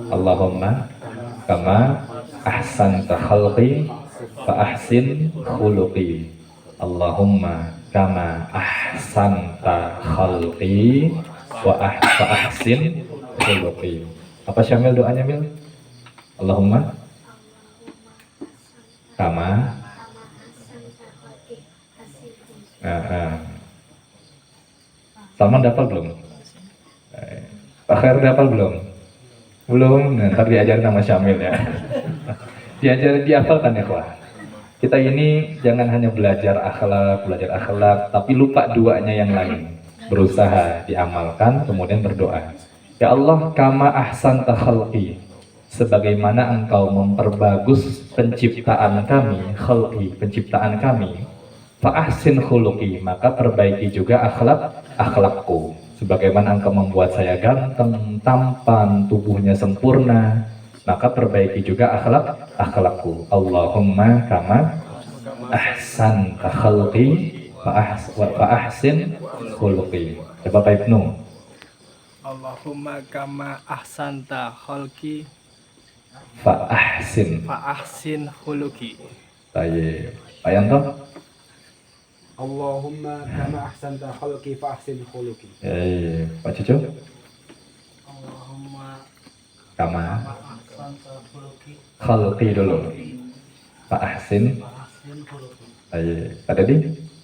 Allahumma kama ahsanta khalqi fa ahsin khuluqi. Allahumma kama ahsanta khalqi fa ahsin khuluqi. Apa Syamil doanya, Mil? Allahumma kama Salman dafal belum? Pak Khair dafal belum? Belum, ntar diajarin sama Syamil ya. Dihafalkan ya, Wah. Kita ini jangan hanya belajar akhlak, tapi lupa duanya yang lain. Berusaha diamalkan, kemudian berdoa. Ya Allah, kama ahsanta khalqi, sebagaimana engkau memperbagus penciptaan kami, khalqi, penciptaan kami, fa ahsin khuluqi, maka perbaiki juga akhlakku. Sebagaimana engkau membuat saya ganteng, tampan, tubuhnya sempurna, maka perbaiki juga akhlakku. Allahumma kama ahsanta khalqi fa ahsin khuluqi. Coba Pak Ibnu. Allahumma kama ahsanta khalqi fa ahsin khuluqi. Baik. Pak Yanto. Allahumma kama ahsanta khalqi fa ahsin khuluqi. Pak Cucu. Allahumma Kama ahsanta khalqi dulu. Fa ahsin. khuluqi. Baik. Pak Dedi.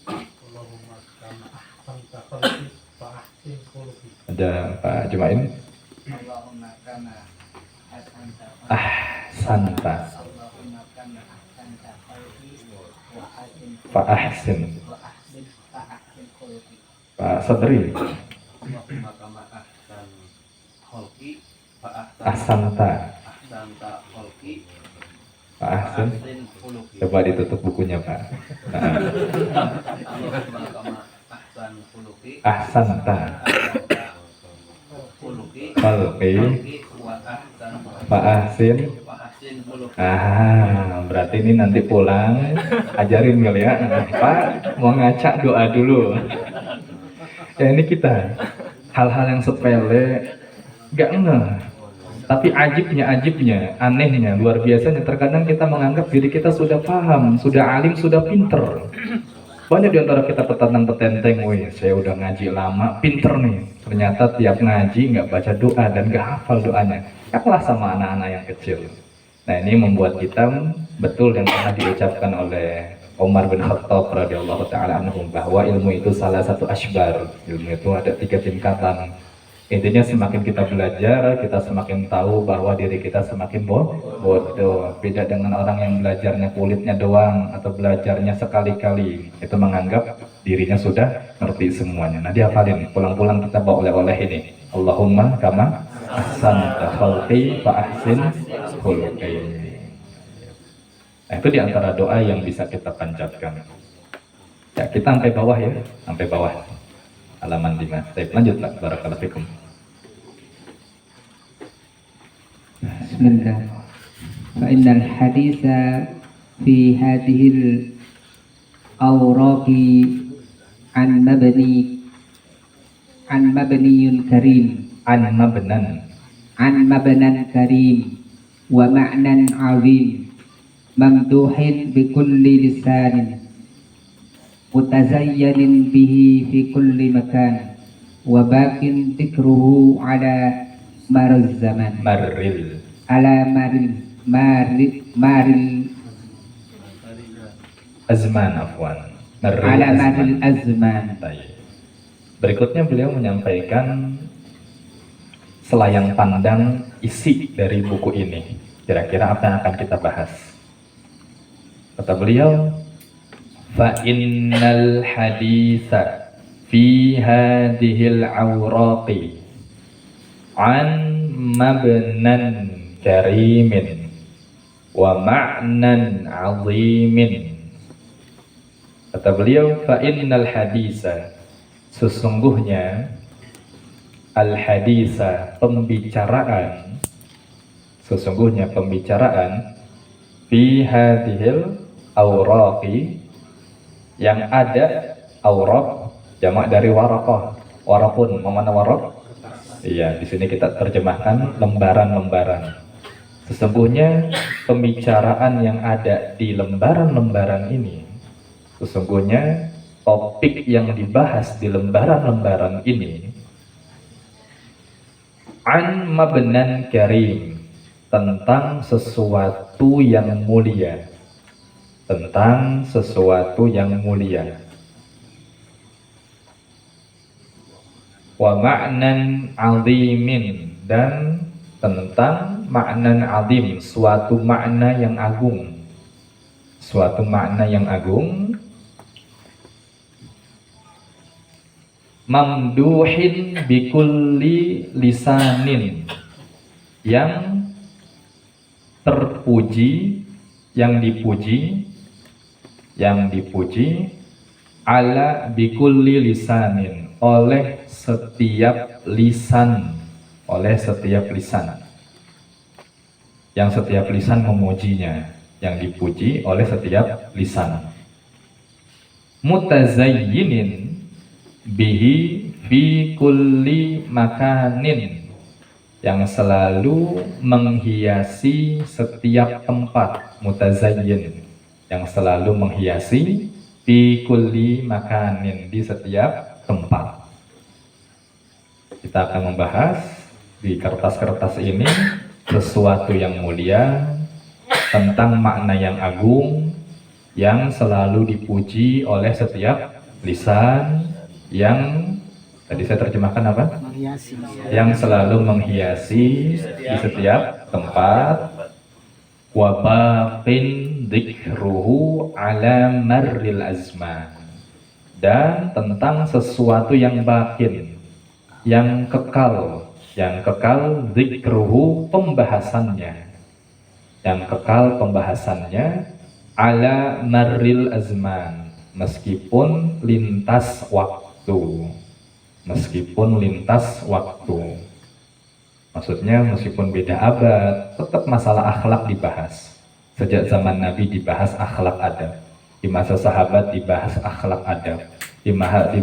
Allahumma kama ahsanta khalqi fa ahsin khuluqi. Ada Pak Jumain. Allahumma kama ahsanta Ahsanta Allahumma kama ahsanta khalqi wa ahsin fa ahsin. khuluqi. Pak Sadri. Allahumma kama ahsan khalqi fa Ahsanta khalqi fa ahsin. ahsin khuluqi. Coba ditutup bukunya, Pak. Nah, Allahumma kama ahsan khuluqi ahsanta khuluqi khalqi wa ahsan fa ahsin. khuluqi. Berarti ini nanti pulang ajarin Mil ya. Pak mau ngaca doa dulu. Ya ini kita hal-hal yang sepele gak ngeh, tapi ajibnya, anehnya, luar biasanya. Terkadang kita menganggap diri kita sudah paham, sudah alim, sudah pinter. Banyak di antara kita petantang-petenteng, wih saya udah ngaji lama, pinter nih. Ternyata tiap ngaji nggak baca doa dan nggak hafal doanya. Kalah sama anak-anak yang kecil. Nah ini membuat kita betul yang pernah diucapkan oleh Umar bin Khattab radhiyallahu taala anhu, bahwa ilmu itu salah satu asbar. Ilmu itu ada 3 tingkatan. Intinya semakin kita belajar, kita semakin tahu bahwa diri kita semakin bodoh. Beda dengan orang yang belajarnya kulitnya doang atau belajarnya sekali-kali, itu menganggap dirinya sudah ngerti semuanya. Nah dihafalin, pulang-pulang kita bawa oleh-oleh ini. Allahumma kama ahsanta khalqi fa ahsin khuluqi. Nah itu diantara doa yang bisa kita panjatkan. Ya kita sampai bawah ya, sampai bawah. Halaman 5. Baik, lanjut Pak. Barakallahu fikum. Bismillah. Fa innal haditha fi hadhil awraqi an mabniyun karim. An mabnan karim wa ma'nan azim mamduhin bi kulli lisanin mutazayyanin bihi fi kulli makan wa bakin dhikruhu ala maril zaman maril azman. Berikutnya beliau menyampaikan selayang pandang isi dari buku ini. Kira-kira apa yang akan kita bahas? Kata beliau, fa innal haditha fi hadhil awraqi an mabnan karimin wa ma'nan azimin. Kata beliau, fa innal haditha, sesungguhnya al haditha, pembicaraan, sesungguhnya pembicaraan fi hadhil awraqi, yang ada awraq jamak dari waraqah. Waraqun, mana waraq? Iya, di sini kita terjemahkan lembaran-lembaran. Sesungguhnya pembicaraan yang ada di lembaran-lembaran ini, sesungguhnya topik yang dibahas di lembaran-lembaran ini an mabnan karim, tentang sesuatu yang mulia, tentang sesuatu yang mulia. Wa ma'nan azimin, dan tentang makna azim, suatu makna yang agung, suatu makna yang agung. Mamduhin bikulli lisanin, yang terpuji, yang dipuji, yang dipuji, ala bikulli lisanin, oleh setiap lisan, oleh setiap lisan, yang setiap lisan memujinya, yang dipuji oleh setiap lisan. Mutazayyinin bihi fi kulli makanin, yang selalu menghiasi setiap tempat. Mutazayyin, yang selalu menghiasi fi kulli makanin, di setiap tempat. Kita akan membahas di kertas-kertas ini sesuatu yang mulia, tentang makna yang agung, yang selalu dipuji oleh setiap lisan, yang tadi saya terjemahkan apa? Menghiasi. Yang selalu menghiasi di setiap tempat. Wa baqin dzikruhu ala marril azman, dan tentang sesuatu yang bakin, yang kekal, yang kekal dzikruhu, pembahasannya, yang kekal pembahasannya, ala marril azman, meskipun lintas waktu, meskipun lintas waktu. Maksudnya meskipun beda abad, tetap masalah akhlak dibahas. Sejak zaman Nabi dibahas akhlak adab, di masa sahabat dibahas akhlak adab, di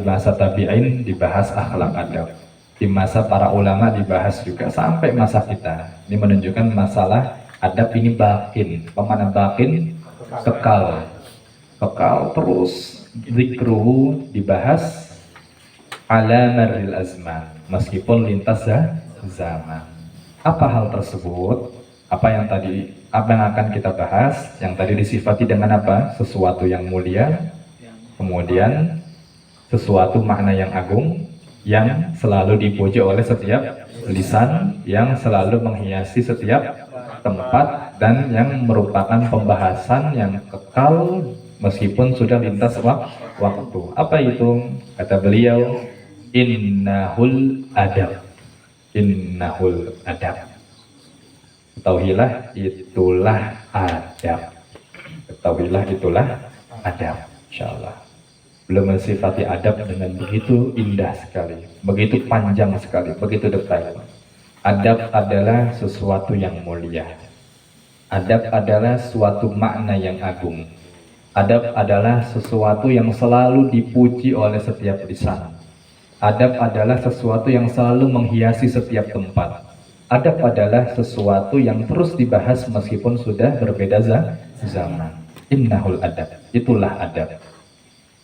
masa tabi'in dibahas akhlak adab, di masa para ulama dibahas juga sampai masa kita. Ini menunjukkan masalah adab ini bakin. Pemana bakin? Kekal. Kekal terus, zikruhu dibahas ala marril azman, meskipun lintas zaman. Apa hal tersebut? Apa yang akan kita bahas? Yang tadi disifati dengan apa? Sesuatu yang mulia, kemudian sesuatu makna yang agung, yang selalu dipuji oleh setiap lisan, yang selalu menghiasi setiap tempat, dan yang merupakan pembahasan yang kekal meskipun sudah lintas waktu. Apa itu? Kata beliau, innahul adab. Innahul adab. Ketahuilah itulah adab. Ketahuilah itulah adab. Insyaallah. Belum mensifati adab dengan begitu indah sekali, begitu panjang sekali, begitu detail. Adab adalah sesuatu yang mulia. Adab adalah suatu makna yang agung. Adab adalah sesuatu yang selalu dipuji oleh setiap lisan. Adab adalah sesuatu yang selalu menghiasi setiap tempat. Adab adalah sesuatu yang terus dibahas meskipun sudah berbeda zaman. Innahul adab. Itulah adab.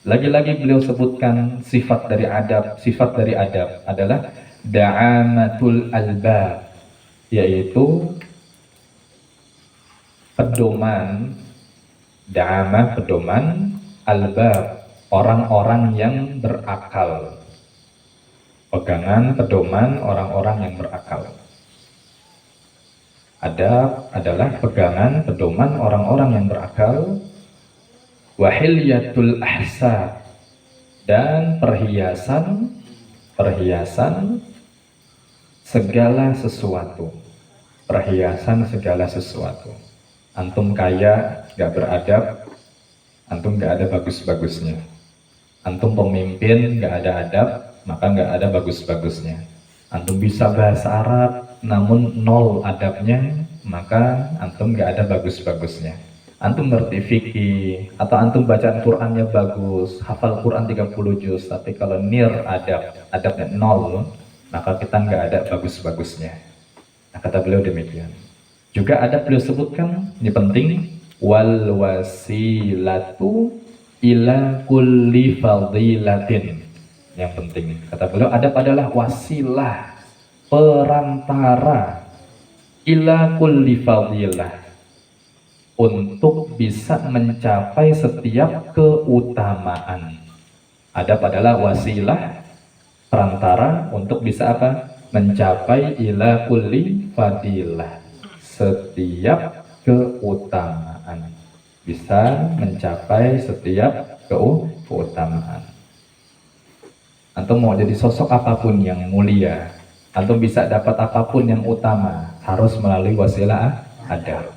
Lagi-lagi beliau sebutkan sifat dari adab. Sifat dari adab adalah da'amatul albab, yaitu pedoman. Da'amah, pedoman. Albab, orang-orang yang berakal. Pegangan, pedoman orang-orang yang berakal. Adab adalah pegangan, pedoman orang-orang yang berakal. Wahilyatul ahsab, dan perhiasan segala sesuatu. Perhiasan segala sesuatu. Antum kaya gak beradab, antum gak ada bagus-bagusnya. Antum pemimpin gak ada adab, maka gak ada bagus-bagusnya. Antum bisa bahasa Arab namun nol adabnya, maka antum gak ada bagus-bagusnya. Antum ngerti fikih, atau antum bacaan Qur'annya bagus, hafal Qur'an 30 juz, tapi kalau nir adabnya nol, maka kita nggak ada bagus-bagusnya. Nah, kata beliau demikian. Juga ada beliau sebutkan, ini penting, wal wasilatu ila kulli fadilatin. Yang penting, kata beliau, adab adalah wasilah, perantara, ila kulli fadilah, untuk bisa mencapai setiap keutamaan. Adab adalah wasilah, perantara untuk bisa apa? Mencapai ila kulli fadilah, setiap keutamaan. Bisa mencapai setiap keutamaan. Antum mau jadi sosok apapun yang mulia, antum bisa dapat apapun yang utama, harus melalui wasilah adab.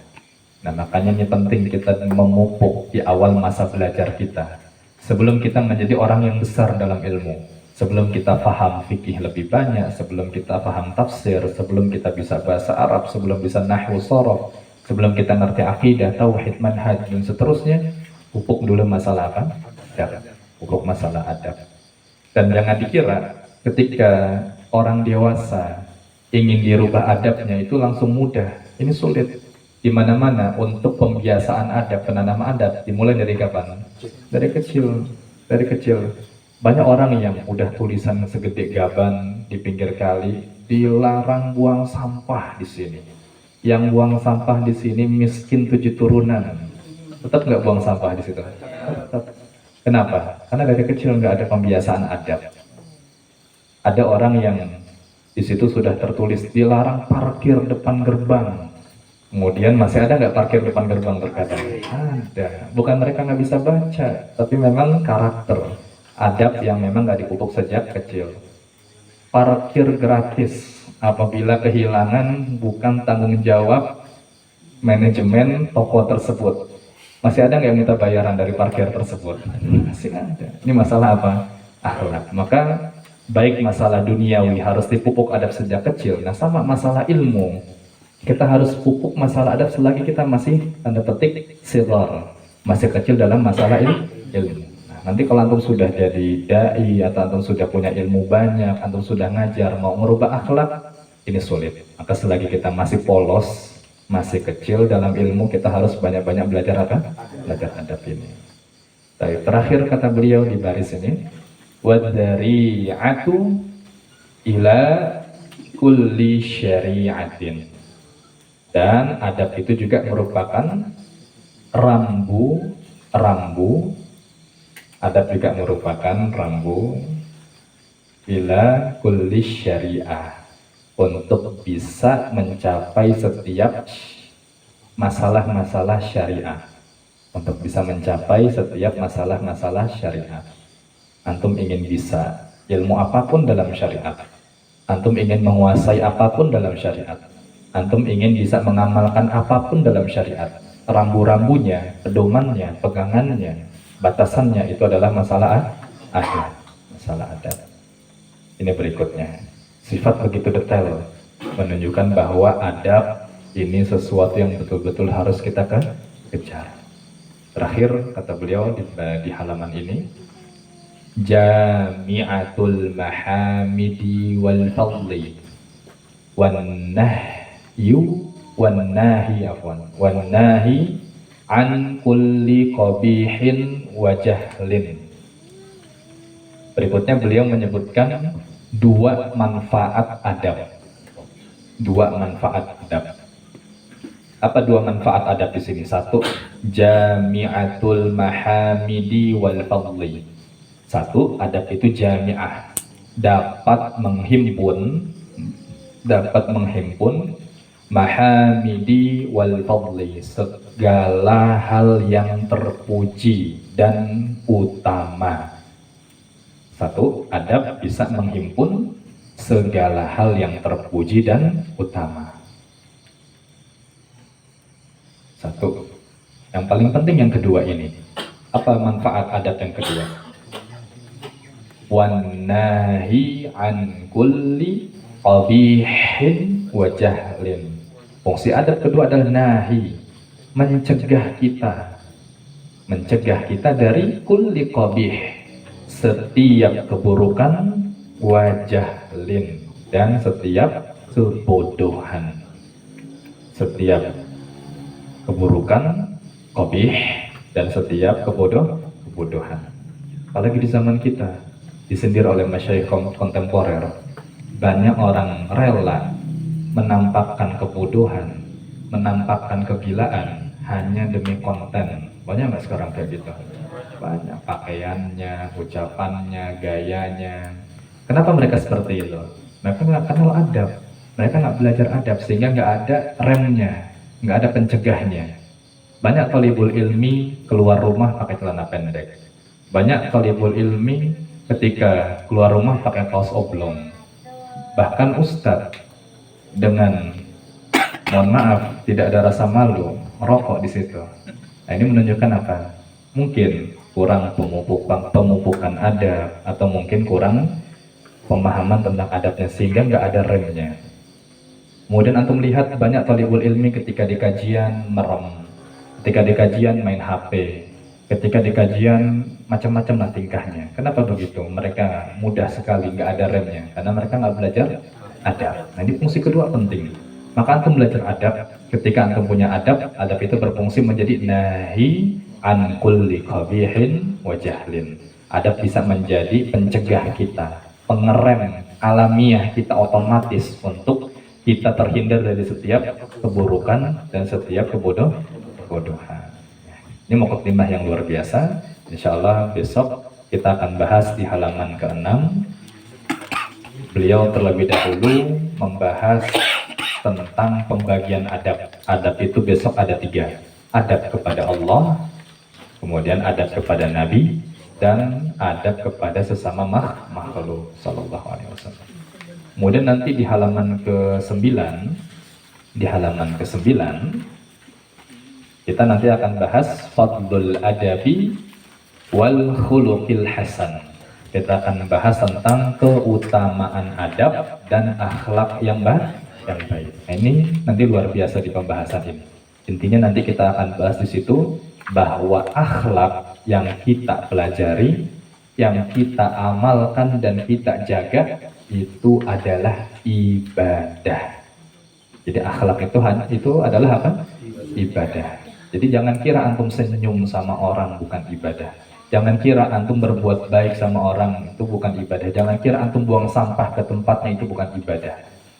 Nah, makanya ini penting kita memupuk di awal masa belajar kita. Sebelum kita menjadi orang yang besar dalam ilmu, sebelum kita paham fikih lebih banyak, sebelum kita paham tafsir, sebelum kita bisa bahasa Arab, sebelum bisa nahwu sorof, sebelum kita ngerti akidah, tauhid, manhaj, dan seterusnya, pupuk dulu masalah apa? Adab. Pupuk masalah adab. Dan jangan dikira ketika orang dewasa ingin dirubah adabnya itu langsung mudah. Ini sulit. Di mana-mana untuk pembiasaan adab, penanaman adab dimulai dari kapan? Dari kecil. Dari kecil. Banyak orang yang udah tulisan segede gaban di pinggir kali, dilarang buang sampah di sini. Yang buang sampah di sini miskin 7 turunan. Tetap nggak buang sampah di situ? Tetap. Kenapa? Karena dari kecil nggak ada pembiasaan adab. Ada orang yang di situ sudah tertulis dilarang parkir depan gerbang. Kemudian masih ada nggak parkir depan gerbang terkadang? Ada. Bukan mereka nggak bisa baca, tapi memang karakter adab yang memang nggak dipupuk sejak kecil. Parkir gratis, apabila kehilangan bukan tanggung jawab manajemen toko tersebut. Masih ada nggak yang minta bayaran dari parkir tersebut? Masih ada. Ini masalah apa? Akhlak. Maka baik masalah duniawi harus dipupuk adab sejak kecil. Nah, sama masalah ilmu, kita harus pupuk masalah adab selagi kita masih tanda petik sighar, masih kecil dalam masalah ilmu. Nanti kalau antum sudah jadi dai atau antum sudah punya ilmu banyak, antum sudah ngajar, mau merubah akhlak, ini sulit. Maka selagi kita masih polos, masih kecil dalam ilmu, kita harus banyak-banyak belajar apa? Belajar adab ini. Baik, terakhir kata beliau di baris ini, wadari'atu ila kulli syari'atin. Dan adab itu juga merupakan rambu. Adab juga merupakan rambu ila kulli syariah, untuk bisa mencapai setiap masalah-masalah syariah. Untuk bisa mencapai setiap masalah-masalah syariah. Antum ingin bisa ilmu apapun dalam syariat. Antum ingin menguasai apapun dalam syariat. Antum ingin bisa mengamalkan apapun dalam syariat. Rambu-rambunya, pedomannya, pegangannya, batasannya itu adalah masalah adab, masalah adab. Ini berikutnya, sifat begitu detail menunjukkan bahwa adab ini sesuatu yang betul-betul harus kita kejar. Terakhir kata beliau di halaman ini, jami'atul mahamidi wal fadli wan nahyu wan nahi an kulli qabihin wa jahlin. Berikutnya beliau menyebutkan dua manfaat adab. Dua manfaat adab. Apa dua manfaat adab di sini? Satu, jami'atul mahamidi wal fadli. Satu, adab itu jami'ah, dapat menghimpun mahamidi wal fadli, segala hal yang terpuji dan utama. Satu, adab bisa menghimpun segala hal yang terpuji dan utama. Satu. Yang paling penting yang kedua ini. Apa manfaat adab yang kedua? Wan nahi an kulli qabihin wa jahlin. Fungsi adab kedua adalah nahi, mencegah kita dari kulli qabih, setiap keburukan, wa jahlin, dan setiap kebodohan. Setiap keburukan, qabih, dan setiap kebodohan. Apalagi di zaman kita, disindir oleh masyayikh kontemporer, banyak orang rela menampakkan kebodohan, menampakkan kegilaan hanya demi konten. Banyak nggak sekarang kayak gitu? Banyak, pakaiannya, ucapannya, gayanya. Kenapa mereka seperti itu? Mereka nggak kenal adab, mereka nggak belajar adab, sehingga nggak ada remnya, nggak ada pencegahnya. Banyak thalibul ilmi keluar rumah pakai celana pendek. Banyak thalibul ilmi ketika keluar rumah pakai kaos oblong. Bahkan ustadz dengan, mohon maaf, tidak ada rasa malu merokok di situ. Nah, ini menunjukkan apa? Mungkin kurang pemupukan adab, atau mungkin kurang pemahaman tentang adabnya, sehingga nggak ada remnya. Kemudian antum lihat banyak thalibul ilmi ketika di kajian merem, ketika di kajian main HP, ketika di kajian macam-macam lah tingkahnya. Kenapa begitu? Mereka mudah sekali nggak ada remnya, karena mereka nggak belajar adab. Nah, ini fungsi kedua penting. Maka antum belajar adab. Ketika antum punya adab, adab itu berfungsi menjadi nahi an kulli qabihin wa jahlin. Adab bisa menjadi pencegah kita, pengerem alamiah kita otomatis untuk kita terhindar dari setiap keburukan dan setiap kebodohan. Ini mukadimah yang luar biasa. Insya Allah besok kita akan bahas di halaman ke-6. Beliau terlebih dahulu membahas tentang pembagian adab. Adab itu besok ada 3. Adab kepada Allah, kemudian adab kepada Nabi, dan adab kepada sesama makhluk sallallahu alaihi wasallam. Kemudian nanti di halaman ke-9, kita nanti akan bahas fadlul adabi wal khuluqil hasan. Kita akan bahas tentang keutamaan adab dan akhlak yang baik. Nah, ini nanti luar biasa di pembahasan ini. Intinya nanti kita akan bahas di situ bahwa akhlak yang kita pelajari, yang kita amalkan dan kita jaga itu adalah ibadah. Jadi akhlak itu adalah apa? Ibadah. Jadi jangan kira antum senyum sama orang bukan ibadah. Jangan kira antum berbuat baik sama orang itu bukan ibadah. Jangan kira antum buang sampah ke tempatnya itu bukan ibadah.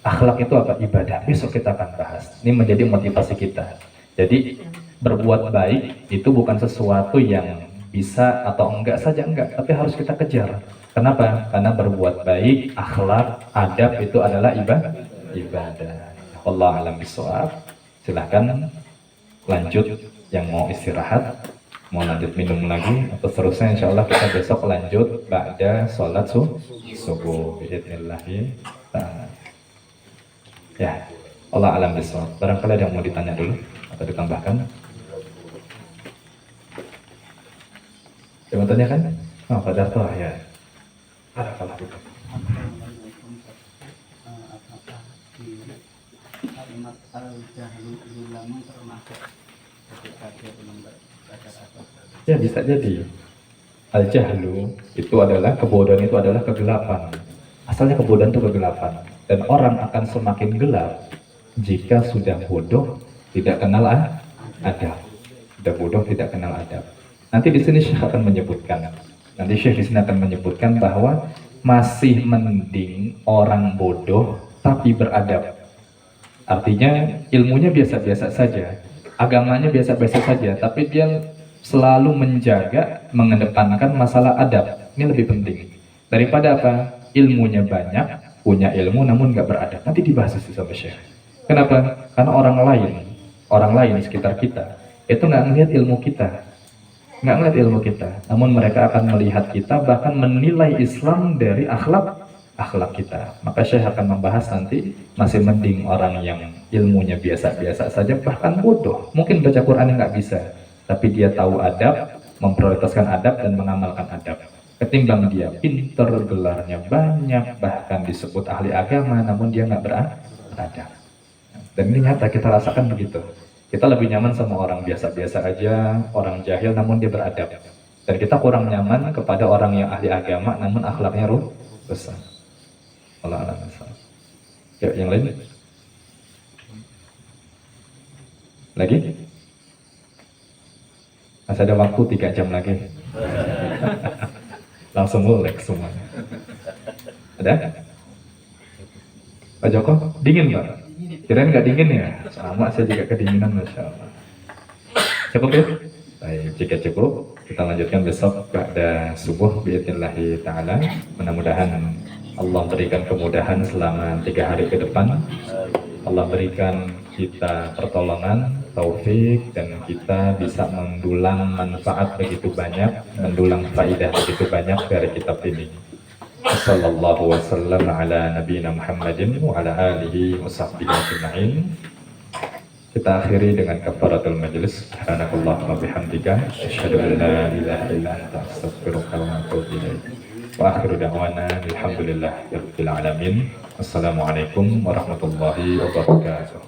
Akhlak itu apa? Ibadah. Besok kita akan bahas. Ini menjadi motivasi kita. Jadi berbuat baik itu bukan sesuatu yang bisa atau enggak saja, enggak, tapi harus kita kejar. Kenapa? Karena berbuat baik, akhlak, adab itu adalah ibadah. Allah alam bisawab. Silahkan lanjut yang mau istirahat, mau lanjut minum lagi, atau seterusnya insya Allah kita besok lanjut ba'da sholat subuh biidhnillahi ta'ala. Ya, Allah alam bisawab. Barangkali ada yang mau ditanya dulu atau ditambahkan? Coba tanyakan? Oh, Pak Darto ya. Ada kalah itu. Apakah di kalimat al-jahlu ulama termasuk ketika dia belum belajar apa? Ya bisa jadi. Al-jahlu itu adalah kebodohan, itu adalah kegelapan. Asalnya kebodohan itu kegelapan. Dan orang akan semakin gelap jika sudah bodoh, tidak kenal adab. Sudah bodoh, tidak kenal adab. Nanti di sini Syekh akan menyebutkan. Nanti Syekh di sini akan menyebutkan bahwa masih mending orang bodoh tapi beradab. Artinya ilmunya biasa-biasa saja, agamanya biasa-biasa saja, tapi dia selalu menjaga, mengedepankan masalah adab. Ini lebih penting daripada apa? Ilmunya banyak, punya ilmu namun nggak beradab. Nanti dibahas itu sama Syekh. Kenapa? Karena orang lain di sekitar kita itu nggak ngelihat ilmu kita, namun mereka akan melihat kita, bahkan menilai Islam dari akhlak kita. Maka Syekh akan membahas nanti masih mending orang yang ilmunya biasa-biasa saja, bahkan bodoh, mungkin baca Quran nggak bisa, tapi dia tahu adab, memprioritaskan adab dan mengamalkan adab, ketimbang dia pinter, gelarnya banyak, bahkan disebut ahli agama, namun dia nggak beradab. Dan ini nyata kita rasakan begitu. Kita lebih nyaman sama orang biasa-biasa aja, orang jahil namun dia beradab. Dan kita kurang nyaman kepada orang yang ahli agama namun akhlaknya rusak. Allah alam. Yuk, yang lain. Lagi? Masih ada waktu 3 jam lagi. Langsung melek semuanya. Ada? Pak Joko? Dingin Pak? Kirain nggak dingin ya? Sama, saya juga kedinginan, Masya Allah. Cukup ya? Baik, jika cukup, kita lanjutkan besok pada subuh biidnillahi ta'ala. Mudah-mudahan Allah berikan kemudahan selama 3 hari ke depan. Allah berikan kita pertolongan, taufik, dan kita bisa mendulang manfaat begitu banyak, mendulang faidah begitu banyak dari kitab ini. Sallallahu wasallam ala nabiyina Muhammadin wa ala alihi wa sahbihi ajma'in. Kita akhiri dengan kafaratul majlis. Subhanakallahumma bihamdika asyhadu an la ilaha illa anta astaghfiruka wa atubu ilaik. Wa akhiru da'wana alhamdulillahi rabbil alamin. Wassalamualaikum warahmatullahi wabarakatuh.